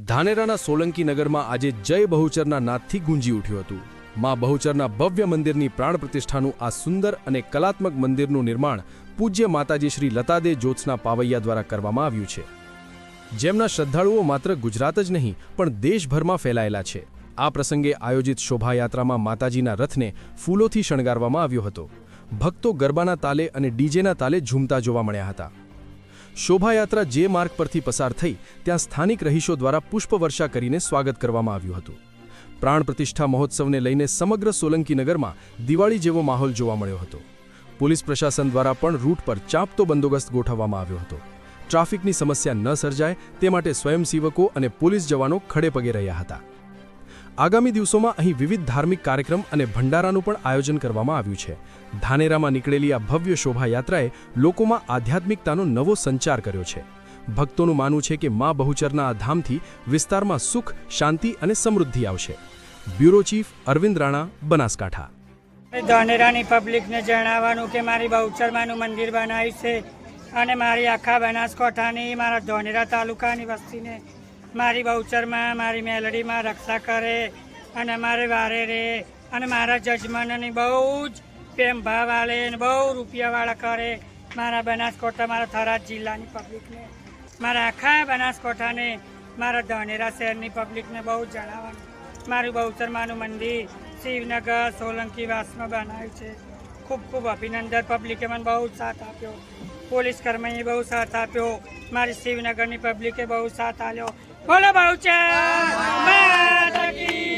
ધાનેરાના સોલંકી નગરમાં આજે જય બહુચરના નાદથી ગુંજી ઉઠ્યું હતું। માં બહુચરના ભવ્ય મંદિરની પ્રાણ પ્રતિષ્ઠાનું આ સુંદર અને કલાત્મક મંદિરનું નિર્માણ પૂજ્ય માતાજી શ્રી લતાદે જ્યોત્સના પાવૈયા દ્વારા કરવામાં આવ્યું છે, જેમના શ્રદ્ધાળુઓ માત્ર ગુજરાત જ નહીં પણ દેશભરમાં ફેલાયેલા છે। આ પ્રસંગે આયોજિત શોભાયાત્રામાં માતાજીના રથને ફૂલોથી શણગારવામાં આવ્યો હતો। ભક્તો ગરબાના તાલે અને ડીજેના તાલે ઝૂમતા જોવા મળ્યા હતા। શોભાયાત્રા જે માર્ગ પરથી પસાર થઈ ત્યાં સ્થાનિક રહીશો દ્વારા પુષ્પવર્ષા કરીને સ્વાગત કરવામાં આવ્યું હતું। પ્રાણ પ્રતિષ્ઠા મહોત્સવને લઈને સમગ્ર સોલંકી નગરમાં દિવાળી જેવો માહોલ જોવા મળ્યો હતો। પોલીસ પ્રશાસન દ્વારા પણ રૂટ પર ચાંપતો બંદોબસ્ત ગોઠવવામાં આવ્યો હતો। ટ્રાફિકની સમસ્યા ન સર્જાય તે માટે સ્વયંસેવકો અને પોલીસ જવાનો ખડેપગે રહ્યા હતા। આગામી દિવસોમાં અહીં વિવિધ ધાર્મિક કાર્યક્રમ અને ભંડારાનું પણ આયોજન કરવામાં આવ્યું છે। ધાનેરામાં નીકળેલી આ ભવ્ય શોભાયાત્રાએ લોકોમાં આધ્યાત્મિકતાનો નવો સંચાર કર્યો છે। ભક્તોનું માનવું છે કે માં બહુચરના આ ધામથી વિસ્તારમાં સુખ, શાંતિ અને સમૃદ્ધિ આવશે। Bureau chief Arvind Rana, Banaskantha. ધાનેરાની પબ્લિકને જણાવવાનું કે મારી બહુચરમાનું મંદિર બનાવ્યું છે અને મારી આખા બનાસકાંઠાની, મારા ધાનેરા તાલુકાની વસ્તીને મારી બહુચરમાં, મારી મેલડીમાં રક્ષા કરે અને મારે વારે રહે અને મારા જજમાનની બહુ જ પ્રેમ ભાવ આલે અને બહુ રૂપિયાવાળા કરે। મારા બનાસકાંઠા, મારા થરાદ જિલ્લાની પબ્લિકને, મારા આખા બનાસકાંઠાને, મારા ધાનેરા શહેરની પબ્લિકને બહુ જણાવવાનું મારું બહુચરમાનું મંદિર શિવનગર સોલંકી વાસમાં બનાવ્યું છે। ખૂબ ખૂબ અભિનંદન। પબ્લિકે મને બહુ સાથ આપ્યો, પોલીસ કર્મીએ બહુ સાથ આપ્યો, મારી શિવનગરની પબ્લિકે બહુ સાથ આપ્યો। બોલો બહુચર માતા કી